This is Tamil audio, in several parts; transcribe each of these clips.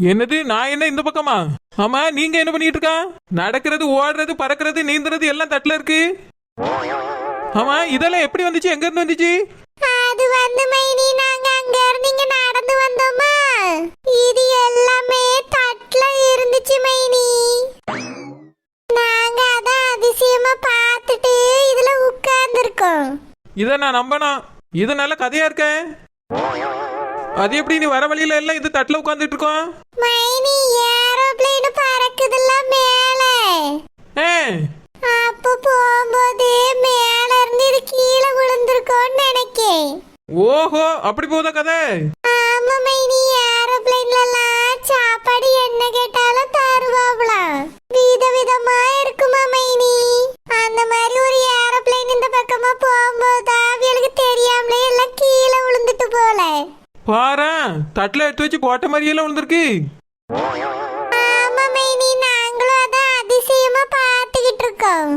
என்னது நான் என்ன இந்த பக்கமா? ஆமா நீங்க என்ன பண்ணிட்டு இருக்கா? நடக்கிறது ஓடுறது பறக்கிறது நீந்துறது எல்லாம் தட்டுல இருக்கு. ஆமா இதெல்லாம் எப்படி வந்துச்சு? எங்க இருந்து வந்துச்சு? அது வந்து மைனி நாங்க அங்க இருந்து நடந்து வந்தோமா, இது எல்லாமே தட்டுல இருந்துச்சு மைனி. நாங்க அதான் அதிசயமா பார்த்துட்டு இதுல உட்கார்ந்துருக்கோம். இத நான் நம்பணும். இது நல்ல கதையா இருக்க. அது எப்படி நீ வர வழியில எல்லாம் இது தட்டுல உட்கார்ந்துட்டு இருக்கோம்? மைனி ஏரோப்ளேன் பறக்குதுல்ல மேல, அப்ப போகும்போது மேல இருந்து இது கீழே விழுந்திருக்கோன்னு நினைக்கேன். ஓஹோ அப்படி போதா கதை? ஆமா மைனி, ஏரோப்ளேன்லாம் சாப்பாடு என்ன கேட்டாலும் தருவாங்களாம். விதவிதமா இருக்குமா மைனி. அந்த மாதிரி ஒரு ஏரோப்ளேன் இந்த பக்கமா போகும்போது அவங்களுக்கு தெரியாமலே எல்லாம் கீழே விழுந்துட்டு போல. பாரு தட்டுல எடுத்து வச்சு போட்ட மாதிரியெல்லாம் விழுந்திருக்கு. ஆமா மைனி, நாங்களும் அதான் அதிசயமா பார்த்துக்கிட்டு இருக்கோம்.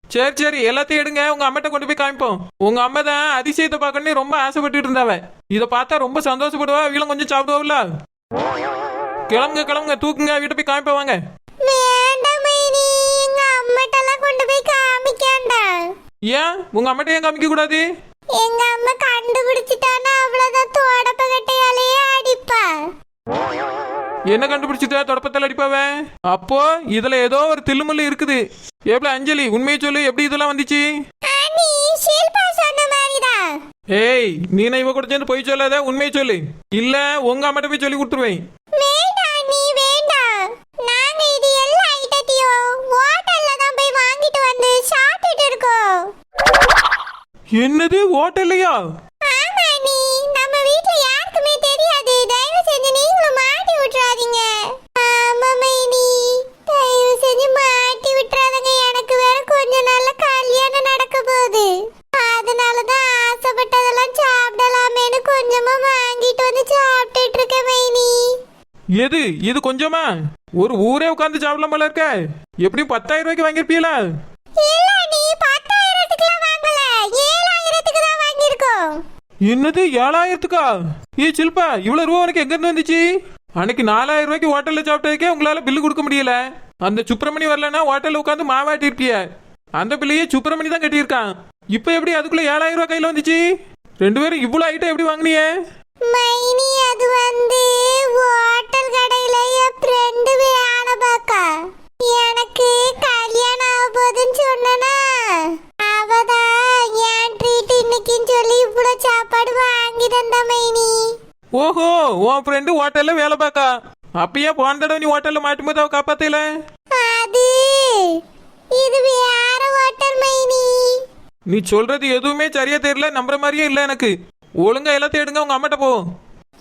சரி சரி எல்லாத்தையும் எடுங்க, உங்க அம்மாட்ட கொண்டு போய் காமிப்போம். உங்க அம்மா தான் அதிசயத்தை பார்க்கணும்னு ரொம்ப ஆசைப்பட்டு இருந்தாவ. இதை பார்த்தா ரொம்ப சந்தோஷப்படுவா. வீலம் கொஞ்சம் சாப்பிடுவாள்ல. கிளம்புங்க கிளம்புங்க, தூக்குங்க, வீட்டை போய் காமிப்ப வாங்க. வேண்டாம் மைனி, எங்க அம்மாட்டெல்லாம் கொண்டு போய் காமிக்காண்டா. ஏன் உங்க அம்மாட்ட ஏன் காமிக்க கூடாது? எங்க அம்மா கண்டுபிடிச்சிட்டானா அவ்வளவுதான், தோடப்பகட்டையாலேயே அடிப்பா. என்ன கண்டுபிடிச்சிட்டா தொடப்பத்தால் அடிப்பாவ? அப்போ இதுல ஏதோ ஒரு தில்லுமுள்ளு இருக்குது. எப்படி அஞ்சலி உண்மையை சொல்லு, எப்படி இதெல்லாம் வந்துச்சு? ஏய் நீன இவ கூட சேர்ந்து போய் சொல்லாத, உண்மையை சொல்லு. இல்ல உங்க அம்மாட்ட போய் சொல்லி கொடுத்துருவேன். என்னது ஹோட்டல்லையா? எது இது கொஞ்சமா? ஒரு ஊரே உட்கார்ந்து சாப்பிடலாம் போல இருக்க. எப்படியும் 10,000 ரூபாய்க்கு வாங்கிருப்பீங்களா? என்னது 7,000க்கா? ஏ சில்பா இவ்வளவு ரூபா உனக்கு எங்க இருந்து வந்துச்சு? அன்னைக்கு 4,000 ரூபாய்க்கு ஹோட்டல்ல சாப்பிட்டதுக்கே உங்களால பில்லு கொடுக்க முடியல. அந்த சுப்பிரமணி வரலன்னா ஹோட்டல்ல உட்காந்து மாவாட்டி இருப்பிய. அந்த பில்லையே சுப்பிரமணி தான் கட்டியிருக்கான். இப்ப எப்படி அதுக்குள்ள 7,000 ரூபாய் கையில வந்துச்சு? 2 பேரும் இவ்வளவு ஐட்டம் எப்படி வாங்கினிய? மைனி அது வந்து ஹோட்டல் கடையில என் ஃப்ரெண்டு வேலை பார்க்கா. எனக்கு கல்யாணம் ஆக போகுதுன்னு சொன்னனா, அவதான் ஏன் ட்ரீட் இன்னைக்குன்னு சொல்லி இவ்வளவு சாப்பாடு வாங்கி தந்தா மைனி. ஓஹோ உன் ஃப்ரெண்டு ஹோட்டல்ல வேலை பார்க்கா. அப்பயே போன தடவை நீ ஹோட்டல்ல மாட்டும் போது அவ காப்பாத்தல. அது இது வேற ஹோட்டல் மைனி. நீ சொல்றது எதுவுமே சரியா தெரியல, நம்புற மாதிரியே இல்ல எனக்கு. ஒழுங்கா எல்லாத்தையும் எடுங்க, உங்க அம்மாட்ட போ.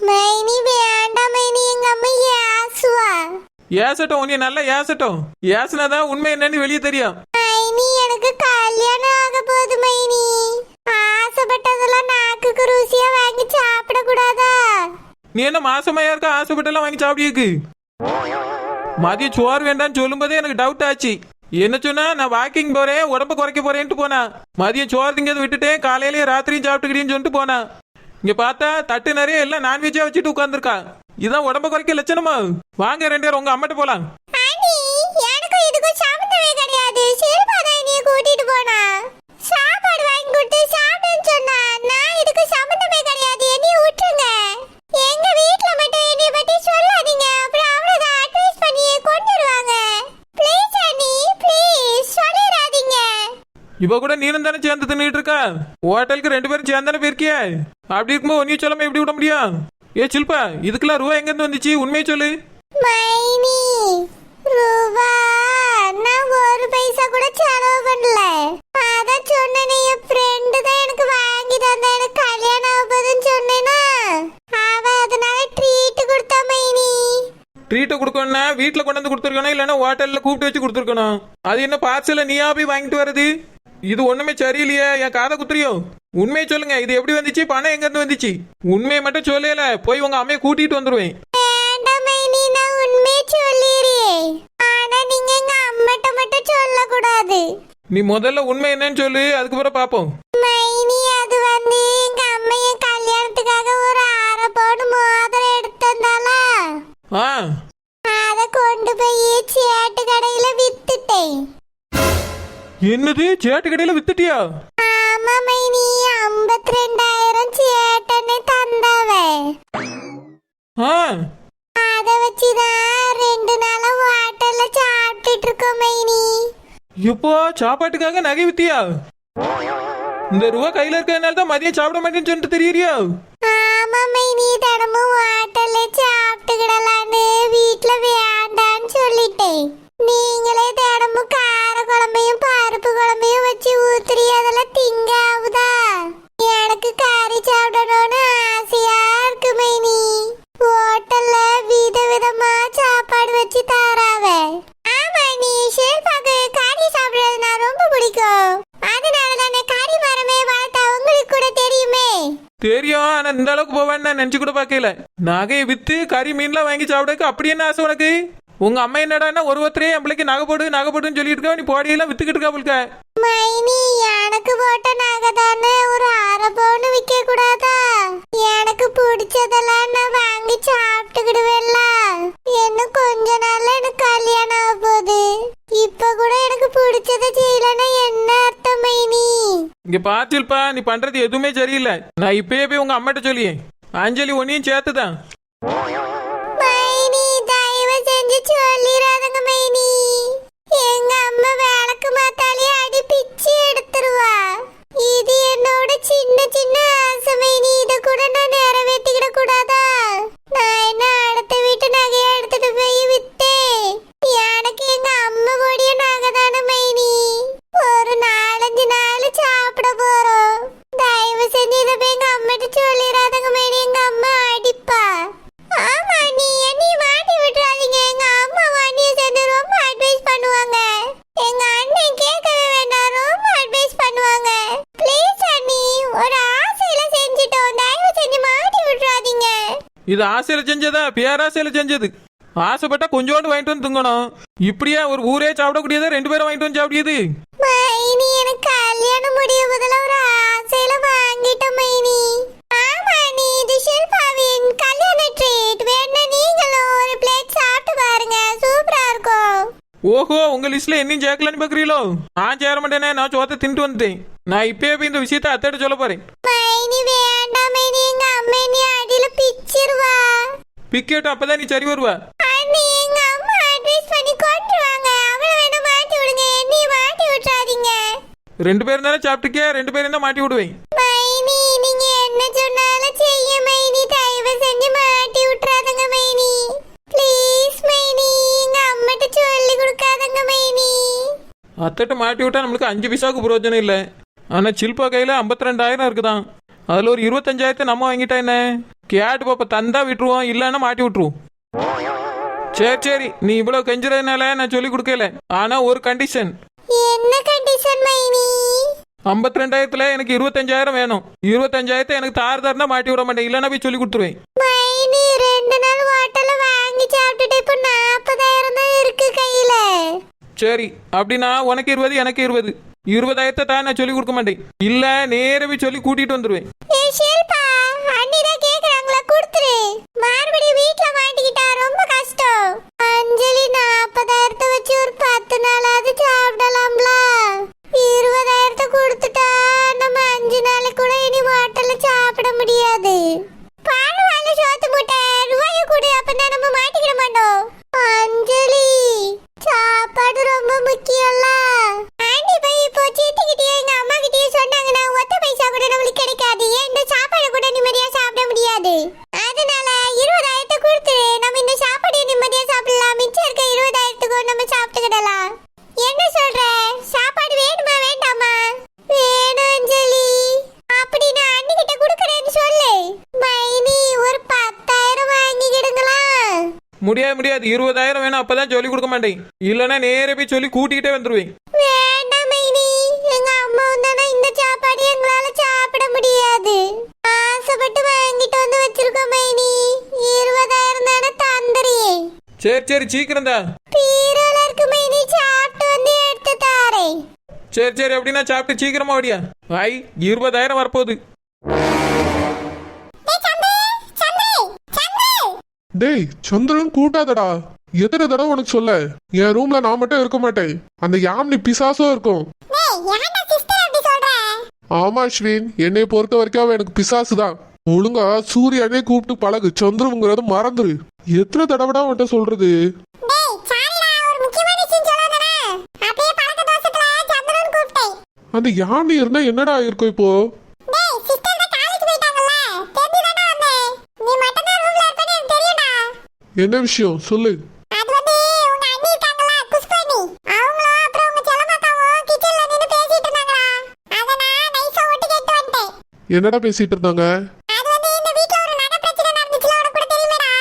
மைனி வேண்டாம் மைனி, எங்க அம்மா ஏசுவா. ஏசட்டும், உன்னை நல்லா ஏசட்டும். ஏசுனாதான் உண்மை என்னன்னு வெளியே தெரியும். மைனி எனக்கு கல்யாணம் ஆக போகுது மைனி. ஆசைப்பட்டதெல்லாம் நாக்குக்கு ருசியா வாங்கி சாப்பிட கூடாதா? நீ என்ன மாசமாயா இருக்க ஆசைப்பட்டெல்லாம் வாங்கி சாப்பிடிருக்கு? மதியம் சோறு வேண்டான்னு சொல்லும் போதே எனக்கு டவுட் ஆச்சு. என்ன சொன்னா நான் வாக்கிங் போறேன் உடம்ப குறைக்க போறேன்ட்டு போனா. மதியம் சோறு திங்கிறது விட்டுட்டேன், காலையிலேயே ராத்திரியும் சாப்பிட்டுக்கிறீன்னு சொல்லிட்டு போனா. இங்க பார்த்தா தட்டு நிறைய எல்லாம் நான்வெஜ்ஜா வச்சுட்டு உட்கார்ந்துருக்கா. இதான் உடம்ப குறைக்க லட்சணமா? வாங்க 2 பேரும் உங்க அம்மாட்ட போலாம். எனக்கு இதுக்கு சம்பந்தமே கிடையாது. சிறுபாதான் நீ கூட்டிட்டு போனா சாப்பாடு வாங்கி கொடுத்து சாப்பிடுன்னு சொன்னா. நான் இதுக்கு சம்பந்தமே கிடையாது, என்னைய விட்டுருங்க. எங்க வீட்ல மட்டும் என்னைய பத்தி சொல்லாதீங்க, அப்புறம் அவ்வளவுதான் அட்வைஸ் பண்ணி கொண்டுருவாங்க. ப்ளீஸ் அண்ணி ப்ளீஸ் சொல்லிடாதீங்க. இவ கூட நீனும் தானே சேர்ந்து தின்னுட்டு இருக்கா. ஹோட்டலுக்கு 2 பேரும் சேர்ந்தானே போயிருக்கிய. அப்படி இருக்கும்போது ஒன்னும் சொல்லாம எப்படி விட முடியும்? ஏ சில்பா இதுக்கெல்லாம் ரூபா எங்க இருந்து வந்துச்சு? உண்மையை சொல்லு. மைனி ரூபா நான் ஒரு பைசா கூட செலவு பண்ணல. அதான் சொன்னேனே, என் ஃப்ரெண்டு தான் எனக்கு வாங்கி தந்தா. எனக்கு கல்யாணம் ஆக போகுதுன்னு சொன்னேனா, அவ அதனால ட்ரீட் கொடுத்தா மைனி. ட்ரீட்டை கொடுக்கணும்னா வீட்டில் கொண்டு வந்து கொடுத்துருக்கணும், இல்லைன்னா ஹோட்டலில் கூப்பிட்டு வச்சு கொடுத்துருக்கணும். அது என்ன பார்சலை நீயா போய் வாங்கிட்டு வர்றது? இது ஒண்ணுமே சரியில்லையே. என் காதை குத்துறியோ? உண்மையை சொல்லுங்க, இது எப்படி வந்துச்சு? பணம் எங்க இருந்து வந்துச்சு? உண்மையை மட்டும் சொல்லல, போய் உங்க அம்மையை கூட்டிட்டு வந்துருவேன். வேண்டாம் மைனி, நான் உண்மையை சொல்லிடுறேன். ஆனா நீங்க எங்க அம்மாட்ட மட்டும் சொல்லக்கூடாது. நீ முதல்ல உண்மை என்னன்னு சொல்லு, அதுக்கப்புறம் பாப்போம். மைனி அது வந்து எங்க அம்மா என் கல்யாணத்துக்காக ஒரு 1/2 பவுன் மோதிரம் எடுத்து தந்தாளா. என்னது சேட்டு கடையில வித்துட்டியா? ஆமா மைனி, 52,000 சேட்டனே தந்தாவே. ஆ அத வச்சுதான் 2 நாளா ஹோட்டல்ல சாப்பிட்டுட்டு இருக்கோம் மைனி. இப்போ சாப்பாட்டுக்காக நகை வித்தியா? இந்த ரூபா கையில இருக்கிறதுனால தான் மதியம் சாப்பிட மாட்டேன்னு சொல்லிட்டு தெரியறியா? ஆமா மைனி, தினமும் ஹோட்டல்ல சாப்பிட்டுக்கிடலான்னு வீட்டுல வேண்டான்னு சொல்லிட்டேன். நீங்களே தினமும் கார குழம்பையும் பருப்பு குழம்பையும் வச்சு ஊத்துறி, அதெல்லாம் திங்க ஆகுதா? எனக்கு கறி சாப்பிடணும்னு ஆசையா இருக்கு மைனி. ஹோட்டல்ல விதவிதமா சாப்பாடு வச்சு தாராவே. ஆமா நீ ஷேர்பாக்கு கறி சாப்பிடுறதுனா ரொம்ப பிடிக்கும். அதனால தானே கறி மரமே வளர்த்தா உங்களுக்கு கூட தெரியுமே. தெரியும், ஆனா இந்த அளவுக்கு போவேன்னு நான் நினைச்சு கூட பார்க்கல. நகையை வித்து கறி மீன்லாம் வாங்கி சாப்பிடக்கு அப்படி என்ன ஆசை உனக்கு? உங்க அம்மா என்னடான்னா ஒருத்தரே என் பிள்ளைக்கு நகை போடுன்னு சொல்லிட்டு இருக்கா, நீ போடியெல்லாம் வித்துக்கிட்டு இருக்கா புள்க. மைனி, எனக்கு போட்ட நகை தானே ஒரு அரை பவுன் விற்க கூடாதா? எனக்கு பிடிச்சதெல்லாம் நான் வாங்கி சாப்பிட்டுக்கிடுவேன்ல. இன்னும் கொஞ்ச நாள்ல எனக்கு கல்யாணம் ஆக போகுது. இப்ப கூட எனக்கு பிடிச்சத செய்யலன்னா என்ன அர்த்தம் மைனி? இங்க பாத்தில்பா, நீ பண்றது எதுவுமே சரியில்லை. நான் இப்பயே போய் உங்க அம்மாட்ட சொல்லியே, அஞ்சலி ஒன்னையும் சேர்த்துதான். மைனி, தயவு செஞ்சு சொல்லிடாதங்க மைனி. எங்க அம்மா விளக்கு மாத்தாலே அடி பிச்சு எடுத்துருவா. இது என்னோட சின்ன சின்ன ஆசை மைனி. இத கூட நான் நிறைவேற்றிக்கிட கூடாதா? நான் என்ன அடுத்த வீட்டு நகையை எடுத்துட்டு போய் வித்தே? எனக்கு எங்க அம்மா கூடிய நகை தானே மைனி. ஒரு 4-5 நாள் சாப்பிட போறோம். தயவு செஞ்சு இதை போய் எங்க அம்மாட்ட சொல்லிடாதங்க மைனி. எங்க அம்மா அடிப்பா. ஆமா, நீ என்னைய மாட்டி விட்டுறாதீங்க. எங்க அம்மா வாணியை சேர்ந்து ரொம்ப அட்வைஸ் பண்ணுவாங்க. எங்க அண்ணன் கேட்கவே வேண்டாம், ரொம்ப அட்வைஸ் பண்ணுவாங்க. ப்ளீஸ் அண்ணி, ஒரு ஆசையில செஞ்சிட்டோம். தயவு செஞ்சு மாட்டி விட்டுறாதீங்க. இது ஆசையில செஞ்சதா பேராசையில செஞ்சது? ஆசைப்பட்டா கொஞ்சோண்டு வாங்கிட்டு வந்து துங்கணும். இப்படியா ஒரு ஊரே சாப்பிடக்கூடியதா 2 பேரும் வாங்கிட்டு வந்து சாப்பிடியது? மைனி, எனக்கு கல்யாணம் முடிய முதல்ல ஒரு ஆசையில வாங்கிட்டோம் மைனி. ஆமா நீ, இது ஷில்பாவின் கல்யாண ட்ரீட். வேணா நீங்களும் ஒரு பிளேட் சாப்பிட்டு பாருங்க, சூப்பரா இருக்கும். ஓஹோ, உங்க லிஸ்ட்ல என்னையும் சேர்க்கலான்னு பாக்குறீங்களோ? நான் சேர மாட்டேனே, நான் சோத்தை தின்ட்டு வந்துட்டேன். நான் இப்பயே போய் இந்த விஷயத்த அத்தைட்ட சொல்ல போறேன். மைனி வேண்டாம் மைனி, எங்க அம்மா நீ அடியில பிச்சிருவா. பிக்கெட் அப்பதான் நீ சரி வருவா. அண்ணி, எங்க அம்மா அட்வைஸ் பண்ணி கொண்டுருவாங்க. அவளை வேணா மாட்டி விடுங்க, என்னைய மாட்டி விட்டுறாதீங்க. 2 பேரும் தானே சாப்பிட்டுக்கே, 2 பேரும் தான் மாட்டி விடுவேன். மைனி, நீங்க என்ன சொன்னாலும் செய்ய மைனி. தயவு செஞ்சு மாட்டி விட்டுறாதங்க மைனி. ப்ளீஸ் மைனி, எங்க அம்மாட்ட சொல்லி கொடுக்காதங்க மைனி. அத்தைட்ட மாட்டி விட்டா நம்மளுக்கு 5 பைசாவுக்கு பிரயோஜனம் இல்லை. ஆனா சில்பா கையில 52,000 இருக்குதான். அதுல ஒரு 25,000 நம்ம வாங்கிட்டா என்ன? கேட்டு பாப்பா, தந்தா விட்டுருவோம், இல்லன்னா மாட்டி விட்டுருவோம். சரி, நீ இவ்வளவு கெஞ்சுறதுனால நான் சொல்லி கொடுக்கல. ஆனா ஒரு கண்டிஷன். என்ன கண்டிஷன் மைனி? 52,000த்துல எனக்கு 25,000 வேணும். 25,000 எனக்கு தார் மாட்டி விட மாட்டேன், இல்லன்னா போய் சொல்லி கொடுத்துருவேன். மைனி, 2 நாள் ஹோட்டல்ல வாங்கி சாப்பிட்டுட்டு இப்ப 40,000 தான் இருக்கு கையில. சரி, அப்படின்னா உனக்கு 20 எனக்கு 20. 20,000 தான் நான் சொல்லி கொடுக்க மாட்டேன். இல்ல நேரவே சொல்லி கூட்டிட்டு வந்துருவேன். ஏய் ஷில்பா, அண்ணி தான் கேக்குறாங்களா, கொடுத்துரு. மறுபடியும் வீட்ல மாட்டிக்கிட்டா ரொம்ப கஷ்டம். அஞ்சலி 40,000 வச்சு ஒரு 10 நாளாவது சாப்பிடலாம்ல. 20,000 கொடுத்துட்டா நம்ம 5 நாளைக்கு கூட இனி ஹோட்டல்ல சாப்பிட முடியாது. பரவாயில்ல, சோத்து மூட்டை ரூபாயை கொடு, அப்பதான் நம்ம மாட்டிக்கிட மாட்டோம். அஞ்சலி, சாப்பாடு ரொம்ப முக்கியம்ல. ஆண்டி போய் இப்போ சீட்டிக்கிட்டே எங்க அம்மா கிட்டயே சொன்னாங்கன்னா ஒத்த பைசா கூட நம்மளுக்கு கிடைக்காது. ஏன் இந்த சாப்பாடு கூட நிம்மதியா சாப்பிட முடியாது. அதனால 20,000 கொடுத்துரு, நம்ம இந்த சாப்பாடு நிம்மதியா சாப்பிடலாம். மிச்சம் இருக்க 20,000 நம்ம சாப்பிட்டுக்கிடலாம். என்ன சொல்ற? சாப்பாடு வேணுமா வேண்டாமா? வேணும் அஞ்சலி. அப்படி நான் அண்ணி கிட்ட கொடுக்கறேன்னு சொல்லு. மைனி, ஒரு 10,000 வாங்கிக்கிடுங்களா? முடியாது 20,000 வேணும், அப்பதான் சொல்லி கொடுக்க மாட்டேன். இல்லன்னா நேரே போய் சொல்லி கூட்டிக்கிட்டே வந்துருவேன். வேண்டாம் மைனி, எங்க அம்மா வந்தானா இந்த சாப்பாடு எங்களால சாப்பிட முடியாது. ஆசைப்பட்டு வாங்கிட்டு வந்து வச்சிருக்கோம் மைனி. 20,000 தானே தந்துறியே. சரி சீக்கிரம் தான். பீரோல இருக்கு மைனி, சாப்பிட்டு வந்து எடுத்து தாரேன். சரி, அப்படின்னா சாப்பிட்டு சீக்கிரமா ஓடியா. 20,000 வரப்போகுது. டேய் சந்திரன் கூட்டாதடா. எத்தனை தடவை உனக்கு சொல்ல, என் ரூம்ல நான் மட்டும் இருக்க மாட்டேன். அந்த யாமினி பிசாசும் இருக்கும். ஏன்டா சிஸ்டர் அப்படி சொல்ற? ஆமா அஸ்வின், என்னை பொறுத்த வரைக்கும் அவன் எனக்கு பிசாசு தான். ஒழுங்கா சூர்யானே கூப்பிட்டு பழகு, சந்திரங்கிறத மறந்துரு. எத்தனை தடவைடா அவன்கிட்ட சொல்றது? டேய் சாரிடா, ஒரு முக்கியமான விஷயம் சொல்லணும்னா அப்படியே பழக்க தோசத்துல சந்திரன் கூப்பிட்டேன். அந்த யானை இருந்தா என்னடா இருக்கும் இப்போ? டேய் சிஸ்டர் தான் காலேஜ் போயிட்டாங்கல்ல, தெரிஞ்சுதானே வந்தேன். நீ மட்டும் தான் ரூம்ல இருப்பேன்னு எனக்கு தெரியும்டா. என்ன விஷயம் சொல்லு. அது வந்து உங்க அண்ணி இருக்காங்கல்ல, புஷ்பனி, அவங்களும் அப்புறம் உங்க செல்லமாக்காவும் கிச்சன்ல நின்னு பேசிட்டு இருந்தாங்கடா. அத நான் நைஸா ஒட்டு கேட்டு வந்துட்டேன். என்னடா பேசிட்டு இருந்தாங்க? அது வந்து இந்த வீட்ல ஒரு நகை பிரச்சனை நடந்துச்சுல, உனக்கு கூட தெரியுமேடா.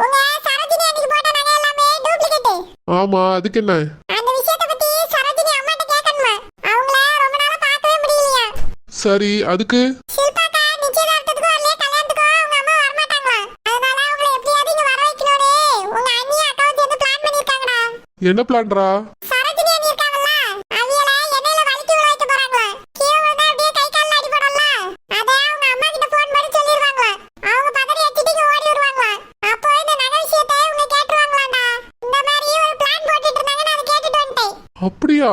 உங்க சரோஜினி அன்னைக்கு போட்ட நகை எல்லாமே டூப்ளிகேட். ஆமா, அதுக்கு என்ன? அந்த விஷயத்தை பத்தி சரோஜினி அம்மாட்ட கேட்கணுமா? அவங்கள ரொம்ப நாளா பார்க்கவே முடியலையா. சரி, அதுக்கு? ஷில்பாக்கா நிச்சயதார்த்தத்துக்கும் வரலையே, கல்யாணத்துக்கும் அவங்க அம்மா வரமாட்டாங்களா. அதனால அவங்கள எப்படியாவது இங்க வர வைக்கணும்னு உங்க அண்ணி அக்காவும் சேர்ந்து பிளான் பண்ணிருக்காங்கடா. என்ன பிளான்டா? சரோஜினி அண்ணி இருக்காங்கல்ல, அவியல எண்ணெயில வலிக்கி விழ வைக்க போறாங்களா. கீழே விழுந்தா அப்படியே கை கால்ல அடிபடும்ல, அத அவங்க அம்மா கிட்ட போன் பண்ணி சொல்லிருவாங்களா. அவங்க பதறி அடிச்சிட்டு இங்க ஓடி வருவாங்களா. அப்போ இந்த நகை விஷயத்தை அவங்க கேட்டுருவாங்களாடா. இந்த மாதிரி ஒரு பிளான் போட்டுட்டு இருந்தாங்க, நான் அதை கேட்டுட்டு வந்துட்டேன். அப்படியா?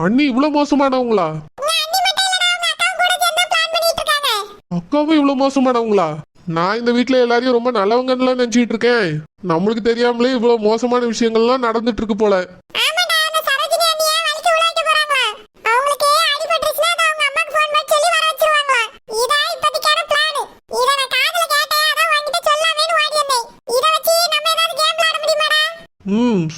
அண்ணி இவ்வளவு மோசமானவங்களா? உங்க அண்ணி மட்டும் இல்லடா, உங்க அக்காவும் கூட சேர்ந்து பிளான் பண்ணிட்டு இருக்காங்க. அக்காவும் இவ்வளவு மோசமானவங்களா? நான் இந்த வீட்ல எல்லாரையும் ரொம்ப நல்லவங்கன்னு நினைச்சிட்டு இருக்கேன். நம்மளுக்கு தெரியாமலே இவ்வளவு மோசமான விஷயங்கள்லாம் நடந்துட்டு இருக்கு போல. ஆமாடா, அந்த சரோஜினி அண்ணியை வலிக்கி விழ வைக்க போறாங்களா. அவங்களுக்கு அடிபட்டுருச்சுன்னா அதை அவங்க அம்மாக்கு ஃபோன் பண்ணி சொல்லி வர வச்சிருவாங்களா. இதான் இப்போதைக்கான பிளான். இதை நான் காதுல கேட்டேன், அதான் உன்கிட்ட சொல்லாமேன்னு ஓடி வந்தேன். இதை வச்சு நம்ம ஏதாவது கேம் விளையாட முடியுமாடா?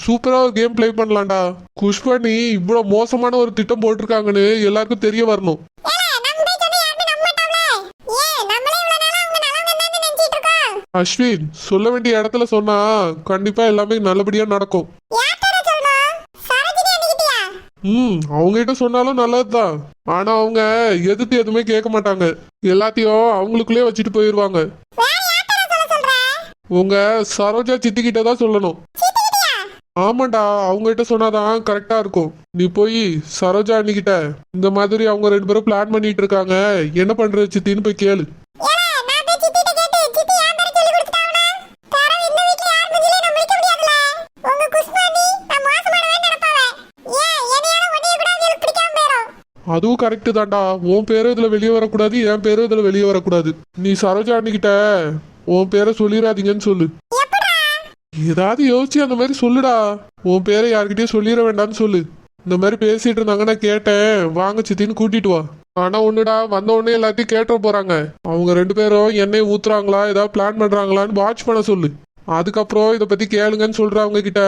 சூப்பரா ஒரு கேம் ப்ளே பண்ணலாம்டா. புஷ்பனி இவ்வளவு மோசமான ஒரு திட்டம் போட்டிருக்காங்கன்னு எல்லாருக்கும் தெரிய வரணும். ஏலே, நம்ம போய் சொன்னா யாருமே நம்ப மாட்டாங்களே. ஏன் நம்மளே இவ்வளவு நாளா அவங்க நல்லவங்க தான் நினைச்சிட்டு இருக்கோம். அஸ்வின், சொல்ல வேண்டிய இடத்துல சொன்னா கண்டிப்பா எல்லாமே நல்லபடியா நடக்கும். யார்கிட்ட சொல்லணும்? சரோஜினி அண்ணிக்கிட்டயா? அவங்க கிட்ட சொன்னாலும் நல்லதுதான். ஆனா அவங்க எதிர்த்து எதுவுமே கேட்க மாட்டாங்க. எல்லாத்தையும் அவங்களுக்குள்ளே வச்சுட்டு போயிருவாங்க. வேற யார்கிட்ட சொல்ல சொல்ற? உங்க சரோஜா சித்தி கிட்ட தான் சொல்லணும். சித்திக்கிட்டயா? ஆமாண்டா, அவங்க கிட்ட சொன்னாதான் கரெக்டா இருக்கும். நீ போய் சரோஜா அண்ணிக்கிட்ட இந்த மாதிரி அவங்க ரெண்டு பேரும் பிளான் பண்ணிட்டு இருக்காங்க, என்ன பண்றது சித்தின்னு போய் கேளு. ஏலே, நான் போய் சித்திட்ட கேட்டு சித்தி ஏன் பேரை சொல்லி கொடுத்துட்டாங்கன்னா தரவு இந்த வீட்ல யார் மூஞ்சிலையும் நம்ம முடிக்க முடியாதுல. உங்க குஷ்மாண்டி நான் மோசமானவன்னு நினைப்பாவே. ஏன் என்னையால உன்னைய கூட அவங்களுக்கு பிடிக்காம போயிரும். அதுவும் கரெக்டு தான்டா. உன் பேரும் இதுல வெளியே வரக்கூடாது, என் பேரும் இதுல வெளியே வரக்கூடாது. நீ சரோஜா அண்ணிக்கிட்ட உன் பேரை சொல்லிடாதீங்கன்னு சொல்லு. எப்படா? ஏதாவது யோசிச்சு அந்த மாதிரி சொல்லுடா. உன் பேரை யார்கிட்டயும் சொல்லிட வேண்டாம்னு சொல்லு. இந்த மாதிரி பேசிட்டு இருந்தாங்க, நான் கேட்டேன், வாங்க சித்தின்னு கூட்டிட்டு வா. ஆனா ஒண்ணுடா, வந்த உடனே எல்லாத்தையும் கேட்ட போறாங்க. அவங்க ரெண்டு பேரும் எண்ணெய் ஊத்துறாங்களா, ஏதாவது பிளான் பண்றாங்களான்னு வாட்ச் பண்ண சொல்லு. அதுக்கப்புறம் இதை பத்தி கேளுங்கன்னு சொல்ற அவங்க கிட்ட.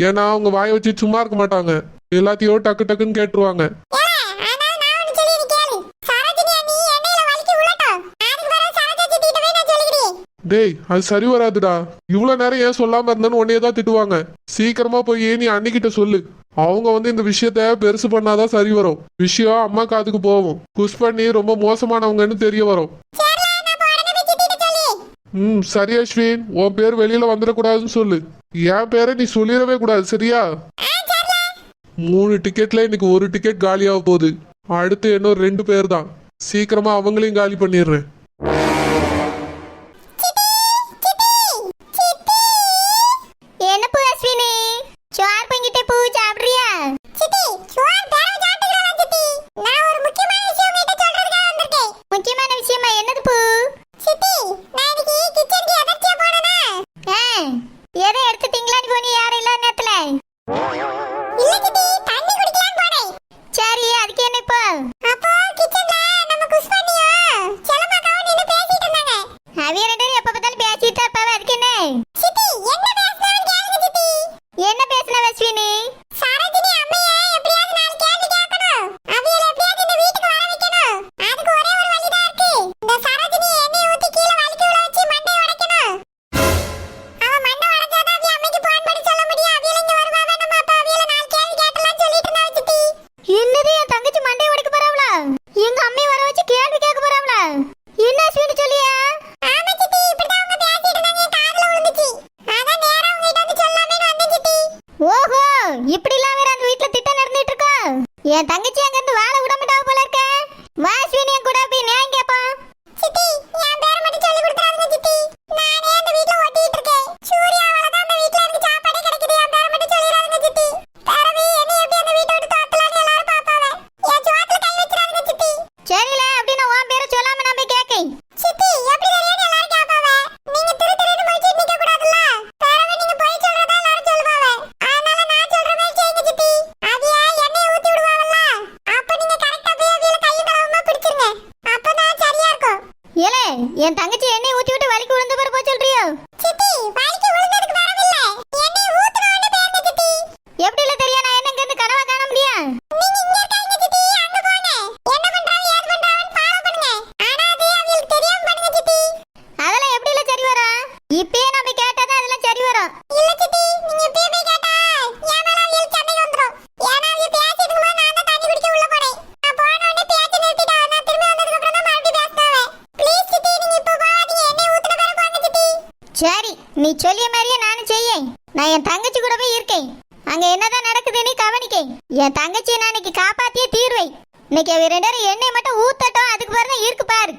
ஏன்னா அவங்க வாயை வச்சு சும்மா இருக்க மாட்டாங்க, எல்லாத்தையும் டக்கு டக்குன்னு கேட்டுருவாங்க. ஏலே, ஆனா நான் ஒன்னு சொல்லி நீ கேளு. சரோஜினி அண்ணி எண்ணெயில வலிக்கி விழட்டும், அதுக்கு பிறகு சரோஜா சித்திட்ட போய் நான் சொல்லிக்கிறேன். டேய், அது சரி வராதுடா. இவ்வளவு நேரம் ஏன் சொல்லாம இருந்தேன்னு உன்னையே தான் திட்டுவாங்க. சீக்கிரமா போய் நீ அண்ணிக்கிட்ட சொல்லு. அவங்க வந்து இந்த விஷயத்த பெருசு பண்ணாதான் சரி வரும். விஷயம் அம்மா காதுக்கு போகும். புஷ்பண்ணி ரொம்ப மோசமானவங்கன்னு தெரிய வரும். சரில, நான் போய் உடனே போய் சித்திட்ட சொல்லி. சரி அஸ்வின், உன் பேர் வெளியில வந்துடக்கூடாதுன்னு சொல்லு. என் பேரை நீ சொல்லிடவே கூடாது, சரியா? 3 டிக்கெட்ல இன்னைக்கு 1 டிக்கெட் காலியாக போகுது. அடுத்து இன்னும் 2 பேர் தான். சீக்கிரமா அவங்களையும் காலி பண்ணிடுறேன். என்ன பூ அஸ்வினி, சோறு பொங்கிட்டே பூ சாப்பிடுறியா? சித்தி, சோறு பேரவை சாப்பிட்டுக்கிறேன் சித்தி. நான் ஒரு முக்கியமான விஷயம் உங்ககிட்ட சொல்றதுக்காக வந்திருக்கேன். முக்கியமான விஷயமா? என்னது பூ? சித்தி, நான் இன்னைக்கு கிச்சனுக்கு எதர்ச்சியா போனேனா? எதை எடுத்துட்டீங்களான்னு போனி யாரும் இல்லாத நேரத்துல? இல்ல சித்தி, தண்ணி குடிக்கலாம்னு போனேன். சரி, அதுக்கு என்ன இப்போ? அப்போ கிச்சன்ல நம்ம குஷ்பண்ணியும் செல்லமாக்காவும் சரி, நீ சொல்லிய மாதிரியே நானும் செய்யேன். நான் என் தங்கச்சி கூட போய் இருக்கேன். அங்க என்னதான் நடக்குதுன்னு கவனிக்கேன். என் தங்கச்சியை நான் இன்னைக்கு காப்பாத்தியே தீர்வை. இன்னைக்கு அவ 2 பேரும் எண்ணெய் மட்டும் ஊத்தட்டும், அதுக்கு பாருங்க இருக்கு பாரு.